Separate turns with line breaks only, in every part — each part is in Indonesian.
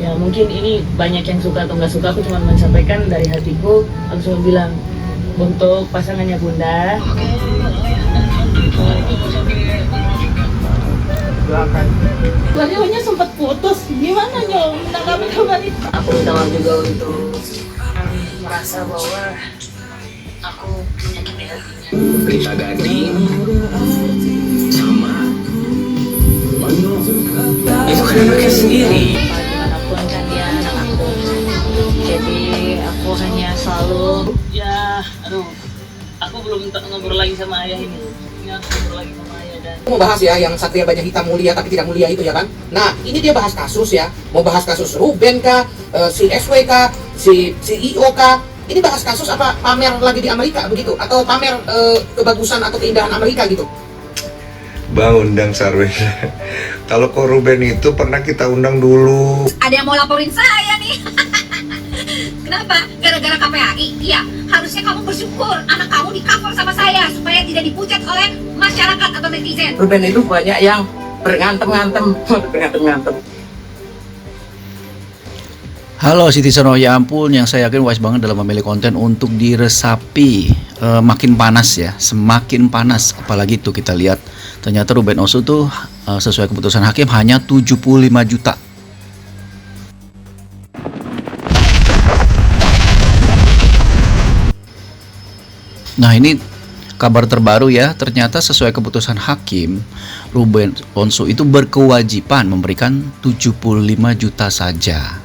Ya mungkin ini banyak yang suka atau nggak suka, aku cuma menyampaikan dari hatiku. Aku cuma bilang untuk pasangannya Bunda. Radionya sempat putus, gimana Nyom? Minta kabar itu. Aku minta maaf juga untuk merasa bahwa aku menyakiti hatinya.
Berita Gading sama itu kan anaknya sendiri.
Dimanapun kan dia anak aku. Jadi aku hanya selalu aku belum ngobrol lagi sama ayah ini. Ini harus ngobrol lagi sama ayah dan
Mau bahas ya yang Satria Baja Hitam mulia tapi tidak mulia itu ya kan. Nah ini dia bahas kasus ya. Mau bahas kasus Ruben kah, si SW kah, si CEO kah. Ini bahas kasus apa pamer lagi di Amerika begitu? Atau pamer kebagusan atau keindahan Amerika gitu?
Bang, undang Sarwenda. Kalau kok Ruben itu pernah kita undang dulu.
Ada yang mau laporin saya nih. Kenapa? Gara-gara KPAI? Iya, harusnya kamu bersyukur anak kamu di cover sama saya supaya tidak dipucat oleh masyarakat atau netizen.
Ruben itu banyak yang berantem-ngantem.
Halo Citizen, oh ya ampun, yang saya yakin wise banget dalam memilih konten untuk diresapi. Makin panas ya, semakin panas. Apalagi tuh kita lihat ternyata Ruben Onsu tuh sesuai keputusan hakim hanya 75 juta. Nah ini kabar terbaru ya, ternyata sesuai keputusan hakim, Ruben Onsu itu berkewajiban memberikan 75 juta saja.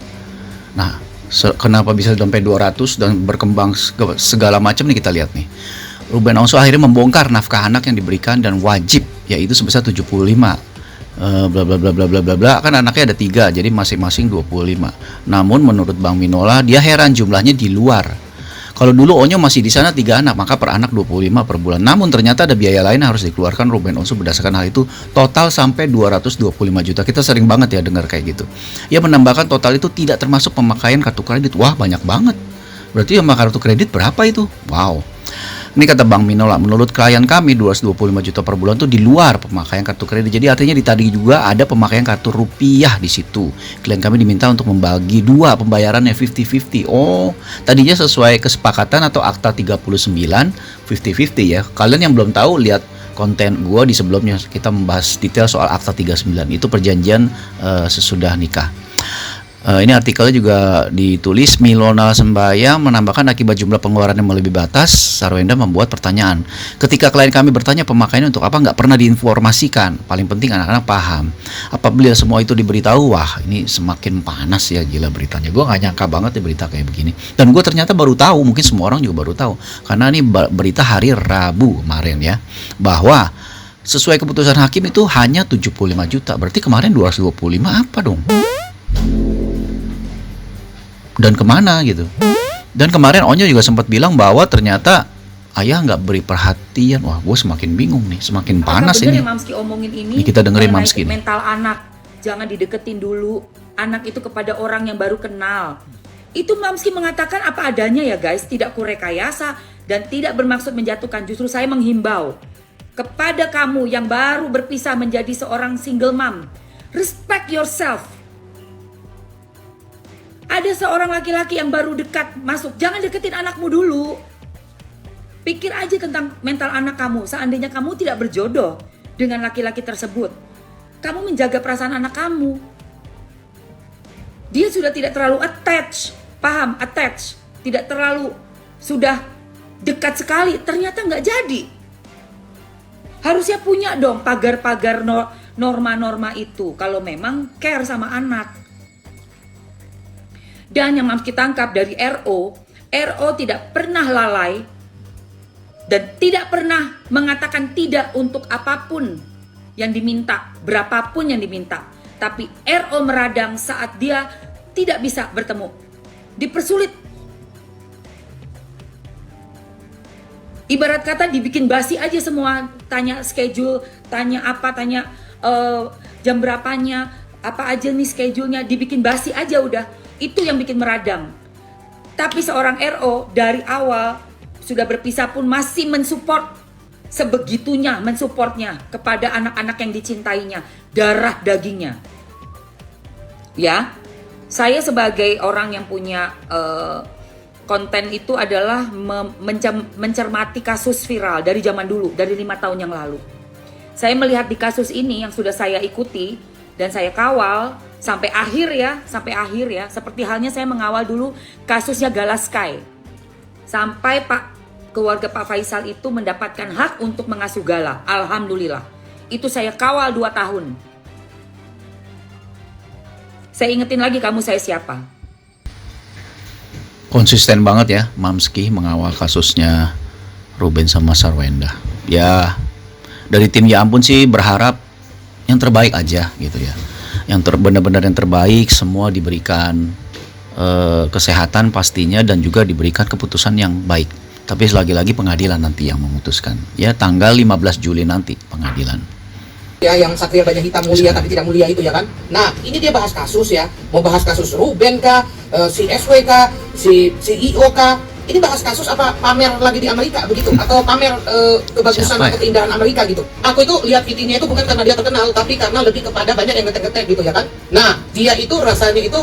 Nah, kenapa bisa sampai 200 dan berkembang segala macam nih kita lihat nih. Ruben Onsu akhirnya membongkar nafkah anak yang diberikan dan wajib, yaitu sebesar 75. Bla bla bla bla bla bla bla, kan anaknya ada 3, jadi masing-masing 25. Namun menurut Bang Minola, dia heran jumlahnya di luar. Kalau dulu Onyo masih di sana 3 anak, maka per anak 25 per bulan. Namun ternyata ada biaya lain yang harus dikeluarkan Ruben Onsu berdasarkan hal itu, total sampai 225 juta. Kita sering banget ya dengar kayak gitu. Ia menambahkan total itu tidak termasuk pemakaian kartu kredit. Wah, banyak banget. Berarti yang kartu kredit berapa itu? Wow. Ini kata Bang Minola, menurut klien kami 225 juta per bulan itu di luar pemakaian kartu kredit. Jadi artinya ditagi juga ada pemakaian kartu rupiah di situ. Klien kami diminta untuk membagi 2 pembayarannya 50-50. Oh, tadinya sesuai kesepakatan atau akta 39 50-50 ya. Kalian yang belum tahu lihat konten gua di sebelumnya, kita membahas detail soal akta 39. Itu perjanjian sesudah nikah. Ini artikelnya juga ditulis Milona Sembayang menambahkan akibat jumlah pengeluaran yang melebihi batas, Sarwenda membuat pertanyaan. Ketika klien kami bertanya pemakaiannya untuk apa, nggak pernah diinformasikan. Paling penting anak-anak paham. Apabila semua itu diberitahu, wah ini semakin panas ya gila beritanya. Gue nggak nyangka banget ya berita kayak begini. Dan gue ternyata baru tahu, mungkin semua orang juga baru tahu. Karena ini berita hari Rabu kemarin ya, bahwa sesuai keputusan hakim itu hanya 75 juta. Berarti kemarin 225 apa dong? Dan kemana gitu. Dan kemarin Onyo juga sempat bilang bahwa ternyata ayah nggak beri perhatian. Wah, gue semakin bingung nih, semakin panas ini.
Yang Mamski omongin ini
kita dengerin Mamski.
Mental anak, jangan dideketin dulu anak itu kepada orang yang baru kenal. Itu Mamski mengatakan apa adanya ya guys, tidak kurekayasa dan tidak bermaksud menjatuhkan. Justru saya menghimbau kepada kamu yang baru berpisah menjadi seorang single mom, respect yourself. Ada seorang laki-laki yang baru dekat masuk, jangan deketin anakmu dulu. Pikir aja tentang mental anak kamu. Seandainya kamu tidak berjodoh dengan laki-laki tersebut, kamu menjaga perasaan anak kamu. Dia sudah tidak terlalu attach, paham? Attach, tidak terlalu sudah dekat sekali. Ternyata nggak jadi. Harusnya punya dong pagar-pagar norma-norma itu kalau memang care sama anak. Dan yang kita tangkap dari RO tidak pernah lalai dan tidak pernah mengatakan tidak untuk apapun yang diminta, berapapun yang diminta. Tapi RO meradang saat dia tidak bisa bertemu, dipersulit. Ibarat kata dibikin basi aja semua, tanya schedule, tanya apa, tanya jam berapanya, apa aja nih schedule-nya, dibikin basi aja udah. Itu yang bikin meradang. Tapi seorang RO dari awal sudah berpisah pun masih mensupport, sebegitunya mensupportnya kepada anak-anak yang dicintainya, darah dagingnya. Ya, Saya sebagai orang yang punya konten itu adalah mencermati kasus viral dari zaman dulu, dari 5 tahun yang lalu. Saya melihat di kasus ini yang sudah saya ikuti dan saya kawal sampai akhir ya, seperti halnya saya mengawal dulu kasusnya Galaskai. Sampai keluarga Pak Faisal itu mendapatkan hak untuk mengasuh Gala. Alhamdulillah. Itu saya kawal 2 tahun. Saya ingetin lagi kamu saya siapa.
Konsisten banget ya Mamski mengawal kasusnya Ruben sama Sarwenda. Ya dari tim Ya Ampun sih berharap yang terbaik aja gitu ya. Yang benar-benar yang terbaik, semua diberikan kesehatan pastinya dan juga diberikan keputusan yang baik. Tapi lagi-lagi pengadilan nanti yang memutuskan. Ya tanggal 15 Juli nanti pengadilan.
Ya, yang Satria Baja Hitam mulia tapi tidak mulia itu ya kan. Nah, ini dia bahas kasus ya. Mau bahas kasus Ruben kah, si SW kah, si CEO kah. Ini bahas kasus apa pamer lagi di Amerika begitu, atau pamer kebagusan atau keindahan Amerika gitu. Aku itu lihat videonya itu bukan karena dia terkenal, tapi karena lebih kepada banyak yang ngetek-ngetek gitu ya kan. Nah, dia itu rasanya itu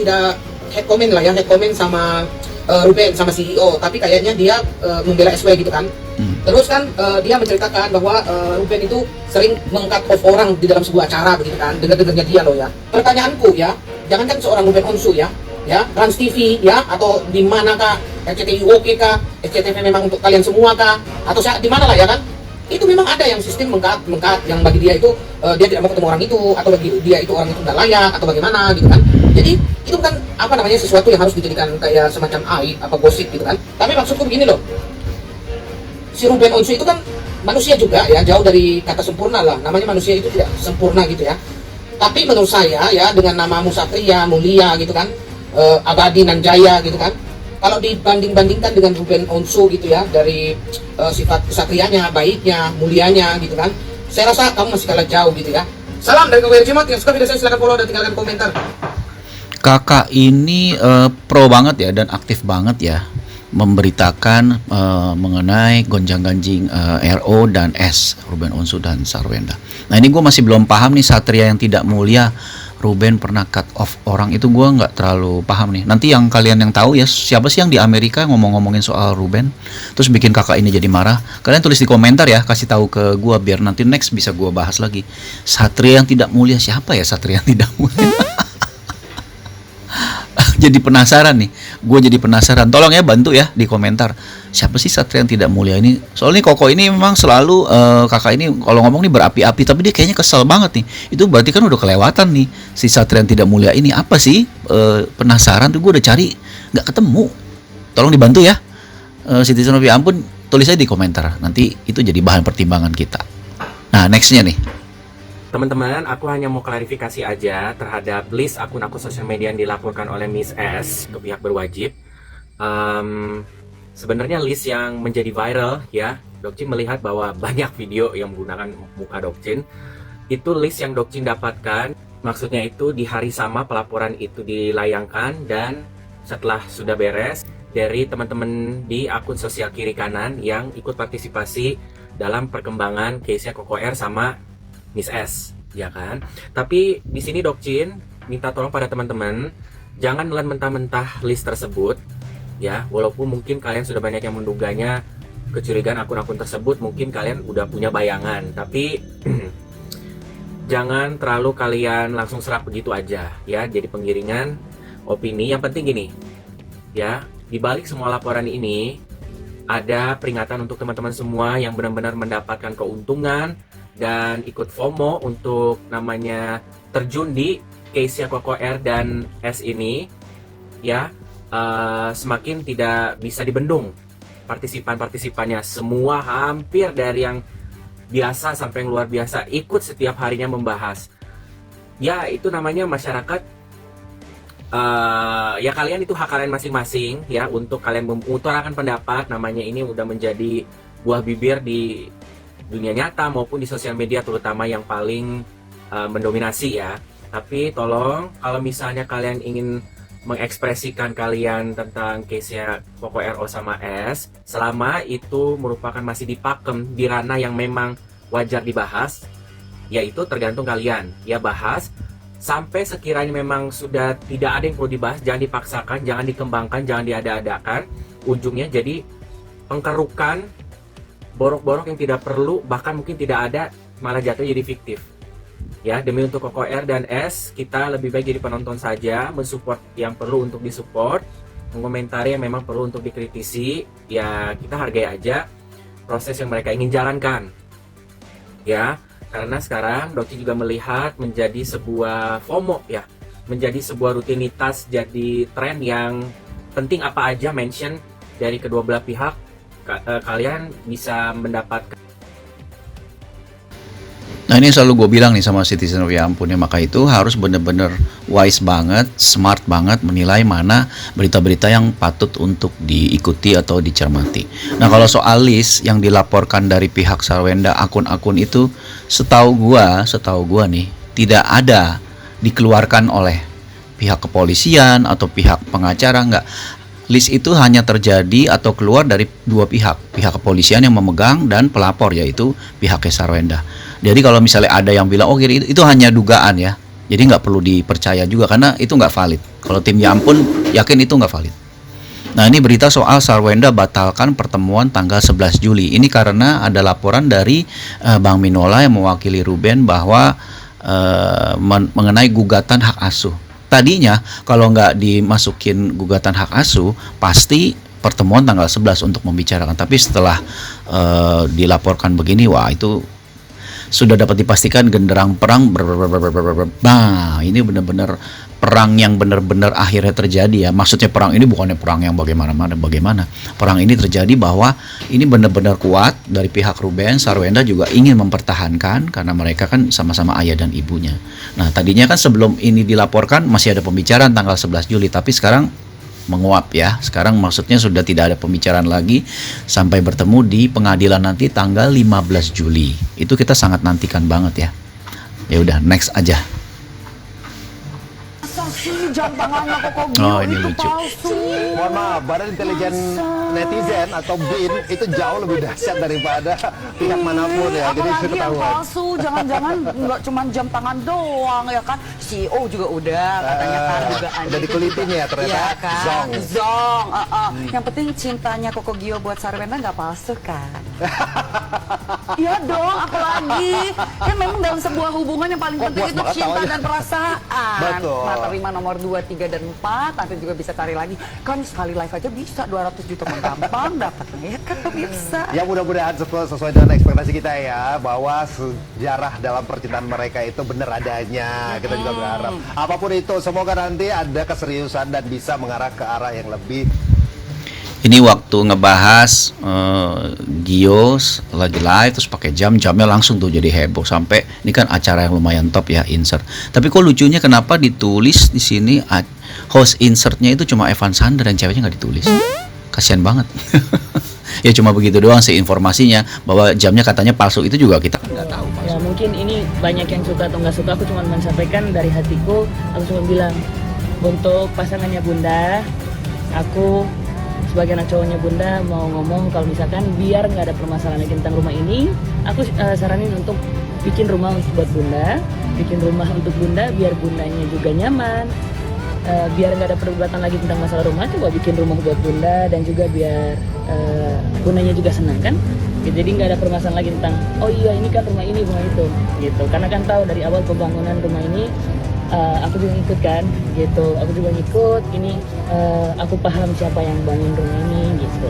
tidak head comment lah ya, head comment sama Ruben sama CEO, tapi kayaknya dia membela SW gitu kan. Terus kan dia menceritakan bahwa Ruben itu sering meng-cut off orang di dalam sebuah acara begitu kan, dengar-dengarnya dia loh ya. Pertanyaanku ya, jangankan seorang Ruben Onsu ya, Trans TV ya, atau di manakah, RCTI OK kah, SCTV memang untuk kalian semua kah, atau di mana lah ya kan. Itu memang ada yang sistem meng-cut yang bagi dia itu dia tidak mau ketemu orang itu, atau bagi dia itu orang itu nggak layak atau bagaimana gitu kan. Jadi itu bukan apa namanya sesuatu yang harus dijadikan kayak semacam aib apa gosip gitu kan. Tapi maksudku begini loh, si Ruben Onsu itu kan manusia juga ya, jauh dari kata sempurna lah. Namanya manusia itu tidak sempurna gitu ya. Tapi menurut saya ya, dengan nama Satria mulia gitu kan, abadi nan jaya gitu kan, kalau dibanding-bandingkan dengan Ruben Onsu gitu ya, dari sifat kesatrianya, baiknya, mulianya gitu kan, saya rasa kamu masih kalah jauh gitu ya. Salam dari KWR Cimat. Yang suka video saya silahkan follow dan tinggalkan komentar.
Kakak ini pro banget ya dan aktif banget ya memberitakan mengenai gonjang-ganjing RO dan S, Ruben Onsu dan Sarwenda. Nah ini gue masih belum paham nih, Satria yang tidak mulia, Ruben pernah cut off orang, itu gue nggak terlalu paham nih. Nanti yang kalian yang tahu ya, siapa sih yang di Amerika ngomong-ngomongin soal Ruben terus bikin kakak ini jadi marah, kalian tulis di komentar ya, kasih tahu ke gue biar nanti next bisa gue bahas lagi. Satria yang tidak mulia, siapa ya Satria yang tidak mulia? Jadi penasaran nih, gue jadi penasaran. Tolong ya bantu ya di komentar, siapa sih Satria yang tidak mulia ini? Soalnya Koko ini memang selalu kakak ini kalau ngomong nih berapi-api, tapi dia kayaknya kesel banget nih. Itu berarti kan udah kelewatan nih si Satria yang tidak mulia ini. Apa sih? Penasaran tuh, gue udah cari nggak ketemu. Tolong dibantu ya, Citizen of Ya Ampun, tulis aja di komentar. Nanti itu jadi bahan pertimbangan kita. Nah nextnya nih.
Teman-teman, aku hanya mau klarifikasi aja terhadap list akun-akun sosial media yang dilaporkan oleh Miss S ke pihak berwajib. Sebenarnya list yang menjadi viral ya, Dokcin melihat bahwa banyak video yang menggunakan muka Dokcin. Itu list yang Dokcin dapatkan, maksudnya itu di hari sama pelaporan itu dilayangkan, dan setelah sudah beres, dari teman-teman di akun sosial kiri kanan yang ikut partisipasi dalam perkembangan case-nya Koko R sama Miss S, ya kan? Tapi di sini Dokcin minta tolong pada teman-teman, jangan nelan mentah-mentah list tersebut, ya. Walaupun mungkin kalian sudah banyak yang menduganya kecurigaan akun-akun tersebut, mungkin kalian udah punya bayangan, tapi jangan terlalu kalian langsung serap begitu aja, ya. Jadi penggiringan opini. Yang penting gini, ya, di balik semua laporan ini ada peringatan untuk teman-teman semua yang benar-benar mendapatkan keuntungan dan ikut FOMO untuk namanya terjun di case-nya Koko R dan S ini, ya, semakin tidak bisa dibendung partisipan-partisipannya. Semua hampir dari yang biasa sampai yang luar biasa ikut setiap harinya membahas. Ya itu namanya masyarakat, ya kalian itu hak kalian masing-masing ya untuk kalian mengutarakan pendapat. Namanya ini udah menjadi buah bibir di dunia nyata maupun di sosial media, terutama yang paling mendominasi ya. Tapi tolong kalau misalnya kalian ingin mengekspresikan kalian tentang case-nya Koko RO sama S, selama itu merupakan masih dipakem di ranah yang memang wajar dibahas, yaitu tergantung kalian ya, bahas Sampai sekiranya memang sudah tidak ada yang perlu dibahas, jangan dipaksakan, jangan dikembangkan, jangan diada-adakan. Ujungnya jadi pengkerukan, borok-borok yang tidak perlu, bahkan mungkin tidak ada, malah jatuh jadi fiktif. Ya, demi untuk Koko R dan S, kita lebih baik jadi penonton saja, mensupport yang perlu untuk disupport, mengomentari yang memang perlu untuk dikritisi. Ya, kita hargai aja proses yang mereka ingin jalankan. Ya, karena sekarang Dokcin juga melihat menjadi sebuah FOMO ya, menjadi sebuah rutinitas, jadi tren yang penting apa aja mention dari kedua belah pihak, kalian bisa mendapatkan.
Nah ini selalu gue bilang nih sama citizen ya ampun ya, maka itu harus bener-bener wise banget, smart banget menilai mana berita-berita yang patut untuk diikuti atau dicermati. Nah kalau soal list yang dilaporkan dari pihak Sarwenda, akun-akun itu setahu gua nih tidak ada dikeluarkan oleh pihak kepolisian atau pihak pengacara, enggak. List itu hanya terjadi atau keluar dari dua pihak kepolisian yang memegang dan pelapor, yaitu pihak Sarwenda. Jadi kalau misalnya ada yang bilang oh itu hanya dugaan ya, jadi nggak perlu dipercaya juga karena itu nggak valid. Kalau tim Ya Ampun yakin itu nggak valid. Nah ini berita soal Sarwenda batalkan pertemuan tanggal 11 Juli. Ini karena ada laporan dari Bang Minola yang mewakili Ruben bahwa mengenai gugatan hak asuh. Tadinya kalau nggak dimasukin gugatan hak asuh pasti pertemuan tanggal 11 untuk membicarakan. Tapi setelah dilaporkan begini, wah itu sudah dapat dipastikan genderang perang. Nah ini benar-benar perang yang benar-benar akhirnya terjadi ya. Maksudnya perang ini bukannya perang yang bagaimana. Perang ini terjadi bahwa ini benar-benar kuat dari pihak Ruben. Sarwenda juga ingin mempertahankan karena mereka kan sama-sama ayah dan ibunya. Nah tadinya kan sebelum ini dilaporkan masih ada pembicaraan tanggal 11 Juli. Tapi sekarang menguap ya. Sekarang maksudnya sudah tidak ada pembicaraan lagi sampai bertemu di pengadilan nanti tanggal 15 Juli. Itu kita sangat nantikan banget ya. Ya udah next aja.
Jam tangannya Koko Gio
Oh, ini
itu
lucu.
palsu.
Mohon maaf, Badan Intelijen Netizen atau BIN itu jauh lebih dahsyat daripada pihak manapun ya. Jadi
Apalagi yang
ketahuan.
palsu, jangan-jangan nggak cuma jam tangan doang ya kan. CEO juga udah katanya kan dugaan
udah
itu
dikulitin
juga.
ya ternyata.
Iya kan,
Zong.
zong. Yang penting cintanya Koko Gio buat Sarwenda nggak palsu kan. Iya dong, apalagi kan memang dalam sebuah hubungan yang paling penting
puas
itu
banget
cinta
tawanya.
dan perasaan.
Betul.
Nah, terima nomor 2, 3, dan 4, nanti juga bisa cari lagi. Kan sekali live aja bisa 200 juta gampang dapatnya ya kan pemirsa.
Ya mudah-mudahan sesuai dengan ekspektasi kita ya, bahwa sejarah dalam percintaan mereka itu benar adanya. Kita juga berharap apapun itu semoga nanti ada keseriusan dan bisa mengarah ke arah yang lebih.
Ini waktu ngebahas Gios lagi live terus pakai jamnya langsung tuh jadi heboh, sampai ini kan acara yang lumayan top ya, insert. Tapi kok lucunya kenapa ditulis di sini host insertnya itu cuma Evan Sander dan ceweknya nggak ditulis. Kasian banget. Ya cuma begitu doang sih informasinya, bahwa jamnya katanya palsu itu juga kita nggak tahu.
Ya mungkin ini banyak yang suka atau nggak suka, aku cuma menyampaikan dari hatiku. Aku cuma bilang untuk pasangannya Bunda, aku sebagai anak cowoknya Bunda mau ngomong kalau misalkan biar nggak ada permasalahan lagi tentang rumah ini, aku saranin untuk bikin rumah buat Bunda, bikin rumah untuk Bunda biar Bundanya juga nyaman, biar nggak ada perdebatan lagi tentang masalah rumah, coba bikin rumah buat Bunda dan juga biar Bundanya juga senang kan. Jadi nggak ada permasalahan lagi tentang oh iya ini kan rumah ini rumah itu gitu, karena kan tahu dari awal pembangunan rumah ini aku juga ngikut kan gitu, aku juga ngikut ini, aku paham siapa yang bangun rumah ini gitu.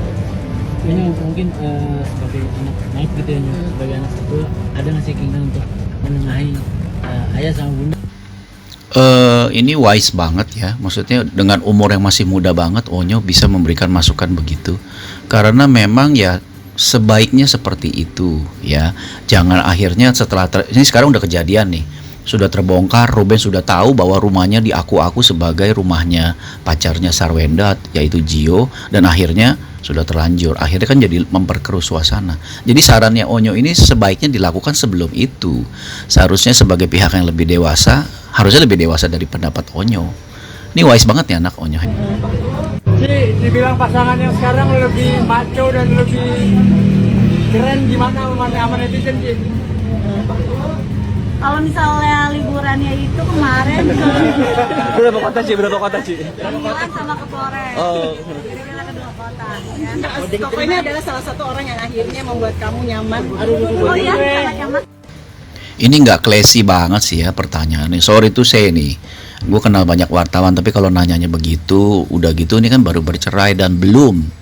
Ini mungkin sebagai anak naik gitu ya, sebagai anak satu ada nggak sih keinginan untuk menengahi ayah sama bunda?
Ini wise banget ya, maksudnya dengan umur yang masih muda banget Onyo bisa memberikan masukan begitu, karena memang ya sebaiknya seperti itu ya. Jangan akhirnya setelah ini sekarang udah kejadian nih, sudah terbongkar, Ruben sudah tahu bahwa rumahnya diaku-aku sebagai rumahnya pacarnya Sarwenda yaitu Gio, dan akhirnya sudah terlanjur, akhirnya kan jadi memperkeruh suasana. Jadi sarannya Onyo ini sebaiknya dilakukan sebelum itu. Seharusnya sebagai pihak yang lebih dewasa, harusnya lebih dewasa dari pendapat Onyo. Ini wise banget ya anak Onyo.
Dibilang pasangan yang sekarang lebih maco dan lebih keren gimana sama netizen sih?
Kalau misalnya liburannya itu kemarin ke
Berapa kota Ci?
Milan sama ke Flores.
Oh.
Kira-kira kedua kota. Ya.
Koko ini adalah salah satu orang yang akhirnya membuat kamu nyaman.
Oh iya, sangat nyaman.
Ini nggak classy banget sih ya pertanyaannya. Sorry tuh saya nih, gue kenal banyak wartawan, tapi kalau nanyanya begitu, udah gitu ini kan baru bercerai dan belum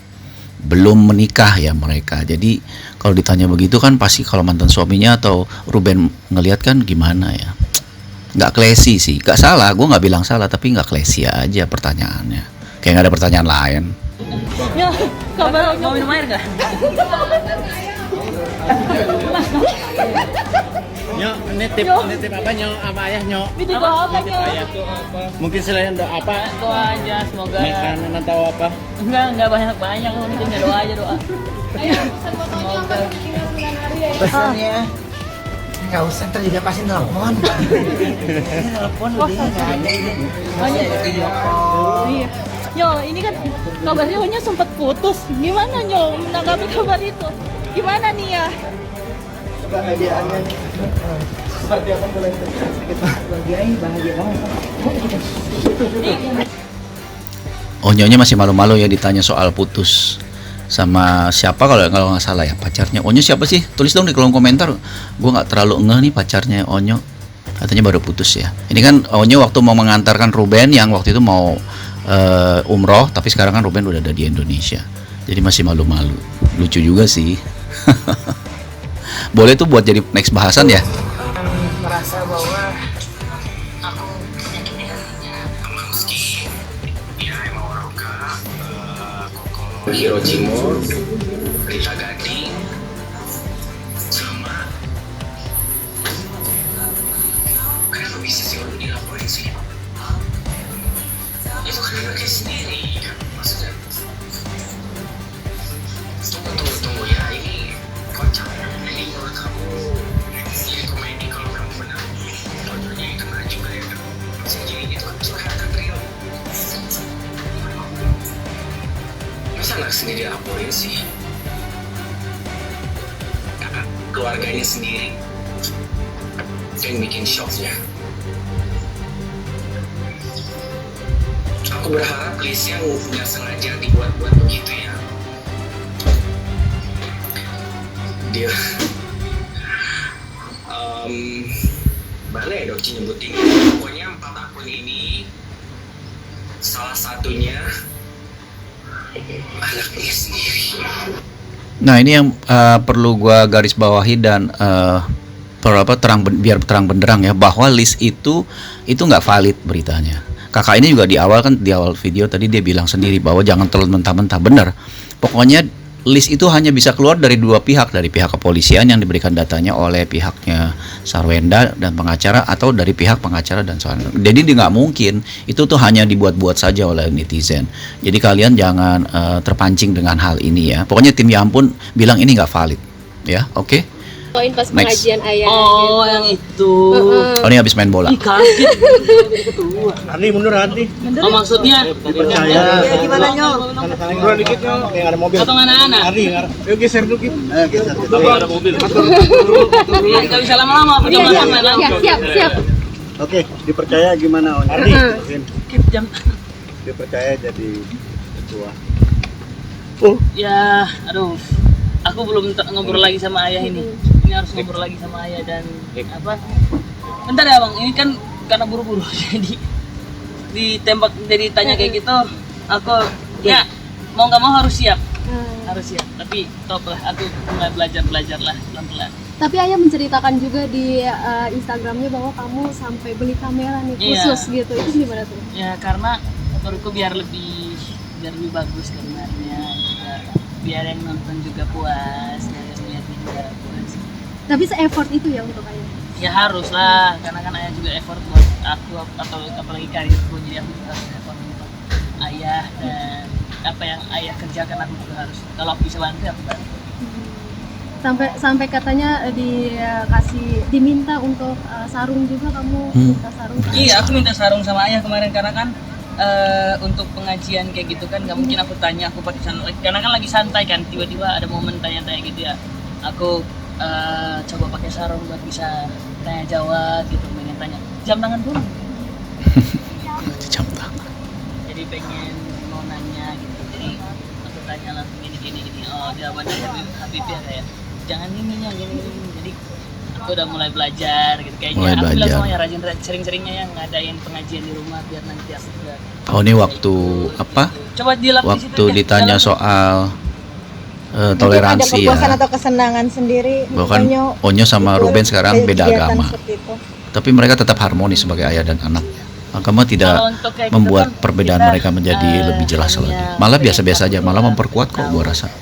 menikah ya mereka. Jadi kalau ditanya begitu kan pasti kalau mantan suaminya atau Ruben ngelihat kan gimana ya. Nggak classy sih, nggak salah, gue nggak bilang salah, tapi nggak classy aja pertanyaannya. Kayak nggak ada pertanyaan lain.
Ya, kabar mau minum air nggak?
Nyok, nitip apa nyok sama ayah nyok?
Nitip apa nyok?
Mungkin selain doa apa?
Doa aja, semoga.
Makanan atau apa?
Enggak banyak. Mungkin doa aja doa. Semoga.
Pesannya nggak usah, ntar juga pasti nelfon. Nelfon udah nggak ada ini.
Iya. Nyo, ini kan kabarnya Onya sempat putus. Gimana Nyo menanggapi kabar itu? Gimana nih ya?
Kebahagiaannya seperti apa, boleh sedikit bahagia banget.
Onyonya masih malu-malu ya ditanya soal putus sama siapa, kalau nggak salah ya pacarnya. Onyo siapa sih? Tulis dong di kolom komentar. Gue nggak terlalu ngeh nih pacarnya Onyo. Katanya baru putus ya. Ini kan Onyo waktu mau mengantarkan Ruben yang waktu itu mau umroh, tapi sekarang kan Ruben udah ada di Indonesia. Jadi masih malu-malu. Lucu juga sih. Boleh tuh buat jadi next bahasan ya.
Merasa bahwa aku menyakiti hatinya.
Meski ya emang Oroka, Koko Hiro Cimur, Rita Gading, sama kenapa bisa sih orang dilaporin sih? Itu kan anaknya sendiri kan, maksudnya. Tunggu ya, ini kocak. Ini menurut kamu ini komedi kalau kamu benar tontonnya itu nggak juga ya kan? Jadi itu kan curhatan real. Masa anak sendiri laporin sih? Kakak keluarganya sendiri yang bikin shocknya. Aku berharap listnya nggak sengaja dibuat-buat begitu ya. Dia mana ya Dokci nyebutin, pokoknya 4 akun ini salah satunya anaknya sendiri.
Nah ini yang perlu gua garis bawahi dan biar terang benderang ya, bahwa list itu nggak valid beritanya. Kakak ini juga di awal video tadi dia bilang sendiri bahwa jangan terlalu mentah-mentah. Bener, pokoknya list itu hanya bisa keluar dari dua pihak, dari pihak kepolisian yang diberikan datanya oleh pihaknya Sarwenda dan pengacara, atau dari pihak pengacara dan Sarwenda. Jadi nggak mungkin itu tuh hanya dibuat-buat saja oleh netizen. Jadi kalian jangan terpancing dengan hal ini ya. Pokoknya tim Ya Ampun bilang ini nggak valid ya, oke?
Poin pas pengajian ayah.
Oh, yang itu.
Oh, ini habis main bola.
Kaget.
Ardi mundur Ardi.
Oh, maksudnya
Dipercaya.
Ya gimana Nyok?
Mundur dikit Nyok, kayak nggak ada mobil.
atau anak-anak?
Ardi, ayo geser dulu Kip. Ayo geser. Ada mobil.
Nggak bisa lama-lama, aku jam makan malam.
Siap.
Oke, dipercaya gimana Ardi?
Skip jam.
Dipercaya jadi ketua.
Ya, aduh. Aku belum ngobrol lagi sama ayah ini. Ini harus ngobrol lagi sama ayah dan apa? Bentar ya bang, ini kan karena buru-buru jadi ditembak, jadi tanya kayak gitu. Aku ya mau nggak mau harus siap, Tapi top lah, aku mulai belajar lah pelan-pelan.
Tapi ayah menceritakan juga di Instagramnya bahwa kamu sampai beli kamera nih khusus gitu. Itu gimana tuh?
Ya karena menurutku biar lebih bagus gambarnya, biar yang nonton juga puas, yang lihat juga puas.
Tapi se-effort itu ya untuk ayah?
Ya harus lah, karena kan ayah juga effort buat aku, atau apalagi karirku, jadi aku juga harus effort untuk ayah, dan apa yang ayah kerjakan aku juga harus. Kalau aku bisa bantu, aku bantu.
Sampai katanya diminta untuk sarung juga, kamu minta sarung?
Iya, aku minta sarung sama ayah kemarin karena kan untuk pengajian kayak gitu kan nggak mungkin aku tanya aku pakai sandal, karena kan lagi santai kan, tiba-tiba ada momen tanya-tanya gitu ya. Aku coba pakai sarung buat bisa tanya jawab gitu, pengen tanya jam tangan dulu.
Jam tangan.
Jadi pengen mau nanya gitu, jadi aku tanya langsung gini. Oh jawabannya Habib ya kayak jangan ini ya gini. Jadi aku udah mulai belajar gitu kayaknya.
Mulai
aku bilang
belajar.
semuanya rajin sering-seringnya yang ngadain pengajian di rumah biar nanti aku juga.
Oh ini waktu apa?
Coba dilap di situ
Waktu
aja,
ditanya
dalam.
soal
Ada
toleransi
kepuasan
ya.
atau kesenangan sendiri.
Bahkan
makanya
Onyo sama
ikut
Ruben sekarang beda
kegiatan
agama.
seperti itu.
Tapi mereka tetap harmonis sebagai ayah dan anak. Agama tidak
Kalau untuk kayak gitu
membuat
kan,
perbedaan
kita,
mereka menjadi lebih jelas lagi. Malah biasa-biasa aja, malah memperkuat kok gua rasa.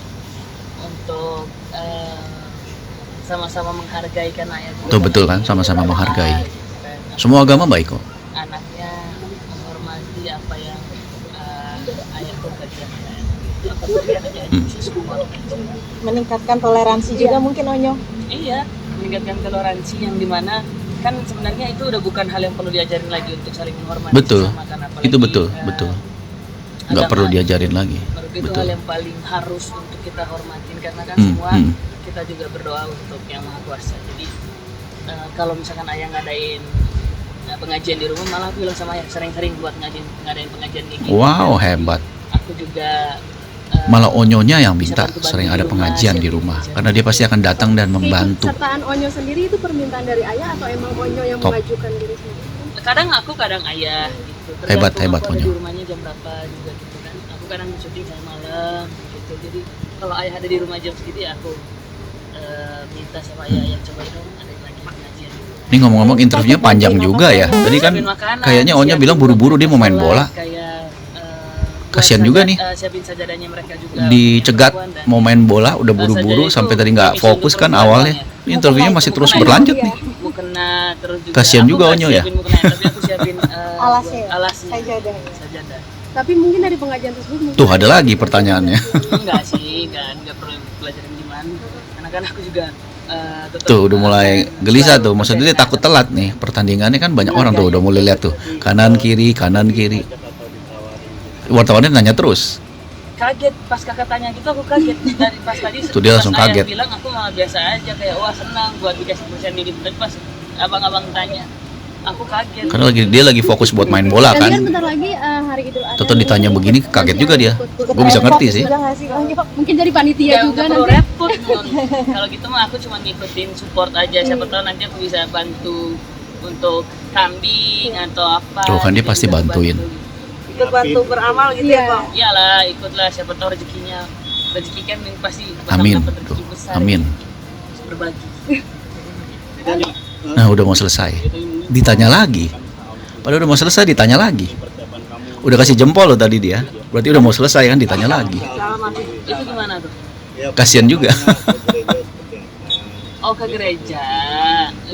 untuk sama-sama menghargai kan ayah juga
Tuh betul kan, sama-sama menghargai. Semua agama baik kok.
anaknya menghormati apa yang ayahku kerjakan. Apa kerjaan aja semua.
Meningkatkan toleransi juga mungkin Onyo.
Iya, meningkatkan toleransi yang dimana kan sebenarnya itu udah bukan hal yang perlu diajarin lagi untuk saling menghormati
Betul.
sesama kan, apalagi,
Itu betul. Nggak
agama.
perlu diajarin lagi.
Menurut itu
Betul.
hal yang paling harus untuk kita hormatin karena kan
Hmm,
semua
hmm.
kita juga berdoa untuk yang maha kuasa. Jadi kalau misalkan ayah ngadain pengajian di rumah, malah aku bilang sama ayah sering-sering buat ngadain pengajian kayak gini.
Wow, hebat.
Aku juga
Malah Onyonya yang minta sering ada pengajian di rumah. Karena dia pasti akan datang dan membantu.
Keikutsertaan Onyo sendiri itu permintaan dari ayah atau emang Onyo yang
Top.
mengajukan diri sendiri?
kadang aku kadang ayah gitu.
Hebat,
Tergantung
hebat,
aku ada
Onyo.
di rumahnya jam berapa juga gitu kan. Aku kadang syuting sampai malam gitu. Jadi kalau ayah ada di rumah jam segitu ya aku minta sama ayah coba dong ada lagi pengajian.
Ini ngomong-ngomong interviewnya panjang juga ya. Tadi kan kayaknya Onyo bilang buru-buru dia mau main bola. Kasihan juga nih.
Siapin sajadahnya mereka juga.
Dicegat mau main bola udah buru-buru sampai tadi nggak fokus kan awalnya. Ini interviewnya masih terus berlanjut nih.
Mukena terus juga.
Kasihan
aku
juga
nggak
Onyo ya.
siapin mukena, tapi aku siapin
Alasnya.
alasnya.
Sajadah.
Tapi mungkin dari pengajian tersebut mungkin
Tuh ada lagi pertanyaannya.
Enggak sih, enggak perlu pelajaran gimana. Karena kan aku juga tetap
Tuh udah mulai gelisah tuh. Maksudnya dia takut telat nih. Pertandingannya kan banyak orang tuh udah mulai lihat tuh. Kanan kiri. Wartawannya nanya terus.
kaget pas kakak tanya gitu, aku kaget dari pas tadi.
Tuh dia langsung
pas ayah
kaget.
bilang aku malah biasa aja kayak wah senang buat dikasih persen gitu. Tapi pas abang-abang tanya, aku kaget.
Karena dia lagi fokus buat main bola
Nanti kan
kan.
bentar lagi hari Idul Adha.
Toto ditanya begini kaget juga dia. Gue bisa ngerti sih.
Mungkin dari panitia
Ya,
juga
nggak perlu
nanti.
repot Mon. Kalau gitu mah aku cuma ngikutin support aja. Siapa tahu nanti aku bisa bantu untuk kambing atau apa.
Tuh kan dia pasti bantuin.
Ikut bantu beramal gitu ya, Pak.
Iyalah, ikutlah siapa tahu rezekinya. Rezeki kan yang pasti
Amin.
dapat rezeki besar.
Amin.
Harus berbagi.
Nah udah mau selesai. Ditanya lagi. Padahal udah mau selesai ditanya lagi. Udah kasih jempol loh tadi dia. Berarti udah mau selesai kan ditanya lagi.
Itu gimana tuh?
Kasian juga.
Oh ke gereja.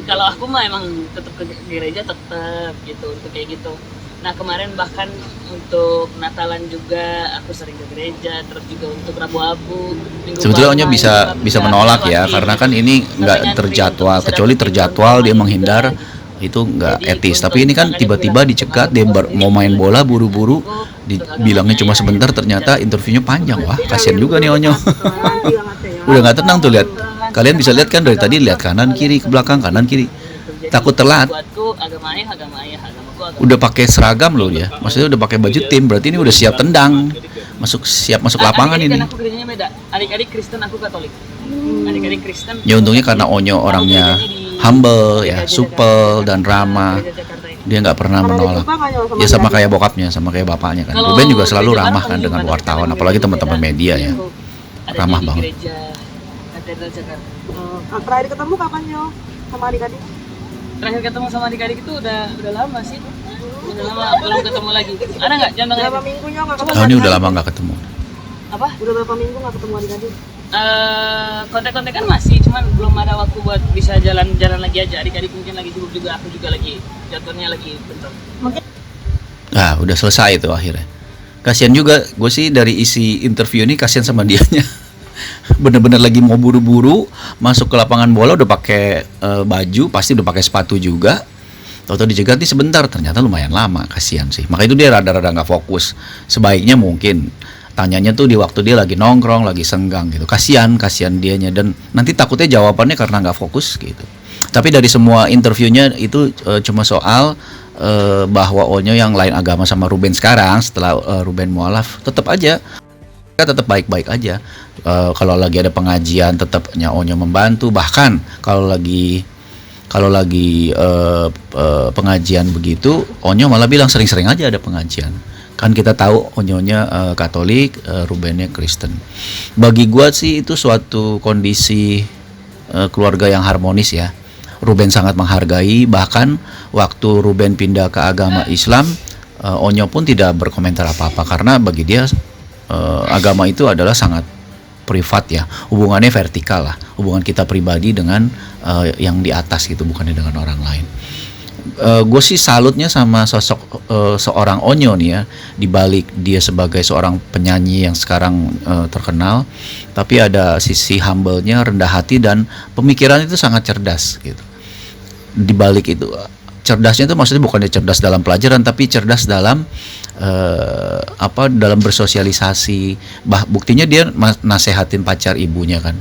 Kalau aku mah emang tetap ke gereja tetap gitu untuk kayak gitu. Nah kemarin bahkan untuk Natalan juga aku sering ke gereja, terus juga untuk Rabu Abu.
Sebetulnya Onyo bisa menolak ya karena kan ini nggak terjadwal. Kecuali terjadwal dia menghindar itu nggak etis. Tapi ini kan tiba-tiba dicegat dia mau main bola buru-buru. Dibilangnya cuma sebentar ternyata interviewnya panjang. Wah kasian juga nih Onyo. Udah nggak tenang tuh lihat. Kalian bisa lihat kan dari tadi lihat kanan kiri ke belakang kanan kiri. Takut telat.
Buatku agamaku agamaku.
Udah pakai seragam loh dia. Maksudnya udah pakai baju tim. Berarti ini udah siap tendang. Siap masuk lapangan
Adik-adik
ini.
kan aku gerejanya beda. Adik-adik Kristen aku Katolik. Adik-adik Kristen.
Ya untungnya karena Onyo orangnya humble ya, supel dan ramah. Dia nggak pernah menolak. Ya sama kayak bokapnya, sama kayak bapaknya kan. Ruben juga selalu ramah kan dengan wartawan, apalagi teman-teman media ya. Ramah banget.
Katedral Jakarta.
Terakhir ketemu kapan yo sama adik-adik?
Terakhir ketemu sama adik-adik itu udah lama sih. Udah lama belum ketemu lagi. Ada nggak jam tangan?
Berapa minggunya nggak ketemu?
Oh ini udah lama nggak ketemu.
Apa?
Udah berapa minggu nggak ketemu adik-adik?
Kontak-kontakan masih, cuman belum ada waktu buat bisa jalan-jalan lagi aja. Adik-adik mungkin lagi sibuk juga, aku juga lagi jadwalnya lagi bentrok.
Nah udah selesai itu akhirnya. Kasian juga, gue sih dari isi interview ini kasian sama dianya. Bener-bener lagi mau buru-buru masuk ke lapangan bola udah pakai baju, pasti udah pakai sepatu juga. Tahu-tahu dicegat nih sebentar, ternyata lumayan lama, kasihan sih. Maka itu dia rada-rada nggak fokus. Sebaiknya mungkin tanyanya tuh di waktu dia lagi nongkrong, lagi senggang gitu. Kasihan dianya, dan nanti takutnya jawabannya karena nggak fokus gitu. Tapi dari semua interviewnya itu cuma soal bahwa Onyo yang lain agama sama Ruben sekarang setelah Ruben mualaf, tetap aja tetap baik-baik aja. Kalau lagi ada pengajian tetapnya Onyo membantu, bahkan kalau lagi pengajian begitu Onyo malah bilang sering-sering aja ada pengajian. Kan kita tahu Onyonya Katolik, Rubennya Kristen. Bagi gua sih itu suatu kondisi keluarga yang harmonis ya. Ruben sangat menghargai, bahkan waktu Ruben pindah ke agama Islam, Onyo pun tidak berkomentar apa-apa karena bagi dia agama itu adalah sangat privat ya, hubungannya vertikal lah, hubungan kita pribadi dengan yang di atas gitu, bukannya dengan orang lain. Gue sih salutnya sama sosok seorang Onyo nih ya, dibalik dia sebagai seorang penyanyi yang sekarang terkenal, tapi ada sisi humble-nya, rendah hati, dan pemikiran itu sangat cerdas gitu. Dibalik itu cerdasnya itu maksudnya bukannya cerdas dalam pelajaran, tapi cerdas dalam dalam bersosialisasi. Buktinya dia nasehatin pacar ibunya kan,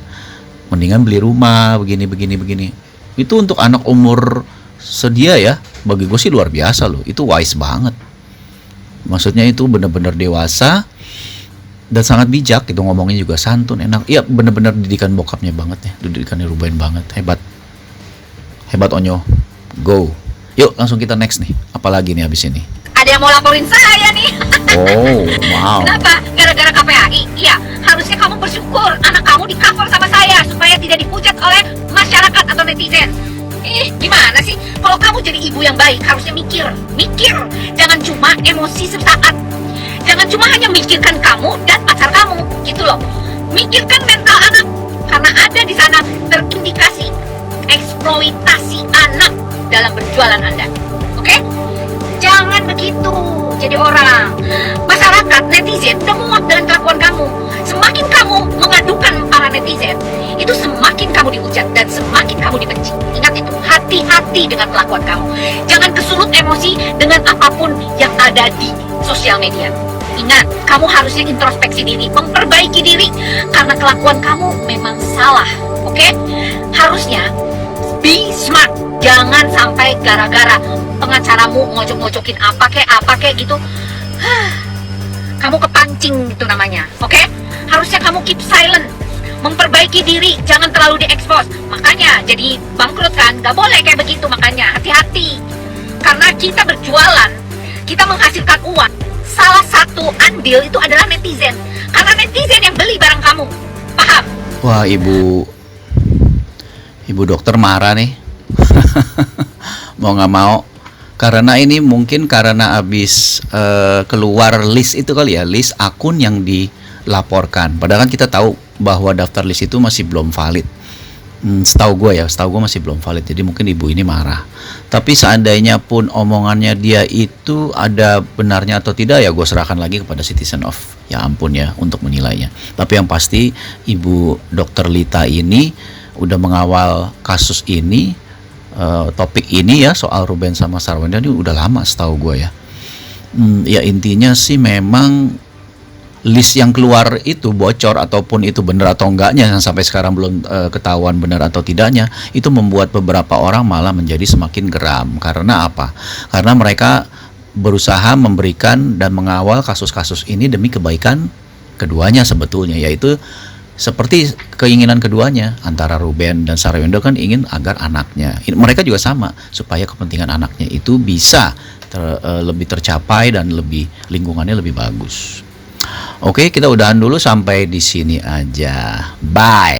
mendingan beli rumah begini. Itu untuk anak umur sedia ya, bagi gue sih luar biasa loh. Itu wise banget. Maksudnya itu benar-benar dewasa dan sangat bijak gitu, ngomongnya juga santun, enak. Iya, benar-benar didikan bokapnya banget ya, didikannya Ruben banget. Hebat Onyo. Go. Yuk langsung kita next nih. Apalagi nih abis ini?
Ada yang mau laporin saya nih.
Oh, wow.
Kenapa? Gara-gara KPAI? Iya, harusnya kamu bersyukur anak kamu di cover sama saya supaya tidak dipucat oleh masyarakat atau netizen. Gimana sih? Kalau kamu jadi ibu yang baik harusnya mikir. Jangan cuma emosi sesaat. Jangan cuma hanya mikirkan kamu dan pacar kamu, gitu loh. Mikirkan mental anak, karena ada di sana terindikasi eksploitasi anak dalam berjualan Anda. Oke? Jangan begitu jadi orang. Masyarakat, netizen udah muak dengan kelakuan kamu. Semakin kamu mengadukan para netizen, itu semakin kamu dihujat dan semakin kamu dibenci. Ingat itu, hati-hati dengan kelakuan kamu. Jangan kesulut emosi dengan apapun yang ada di sosial media. Ingat, kamu harusnya introspeksi diri, memperbaiki diri, karena kelakuan kamu memang salah. Oke? Harusnya be smart. Jangan sampai gara-gara pengacaramu ngocok-ngocokin apa kek gitu, kamu kepancing gitu namanya. Oke? Harusnya kamu keep silent, memperbaiki diri, jangan terlalu diekspos. Makanya jadi bangkrut kan, gak boleh kayak begitu. Makanya hati-hati, karena kita berjualan, kita menghasilkan uang. Salah satu andil itu adalah netizen, karena netizen yang beli barang kamu. Paham?
Wah, ibu dokter marah nih. Mau nggak mau, karena ini mungkin karena abis keluar list itu kali ya, list akun yang dilaporkan. Padahal kan kita tahu bahwa daftar list itu masih belum valid. Setahu gue masih belum valid. Jadi mungkin ibu ini marah. Tapi seandainya pun omongannya dia itu ada benarnya atau tidak, ya gue serahkan lagi kepada citizen of, ya ampun ya, untuk menilainya. Tapi yang pasti ibu dokter Lita ini udah mengawal kasus ini, topik ini ya, soal Ruben sama Sarwenda ini udah lama setahu gue ya. Ya intinya sih memang list yang keluar itu bocor ataupun itu benar atau enggaknya yang sampai sekarang belum ketahuan benar atau tidaknya, itu membuat beberapa orang malah menjadi semakin geram. Karena apa? Karena mereka berusaha memberikan dan mengawal kasus-kasus ini demi kebaikan keduanya sebetulnya, yaitu seperti keinginan keduanya. Antara Ruben dan Sarwenda kan ingin agar anaknya, mereka juga sama, supaya kepentingan anaknya itu bisa lebih tercapai dan lebih lingkungannya lebih bagus. Oke, kita udahan dulu sampai di sini aja. Bye.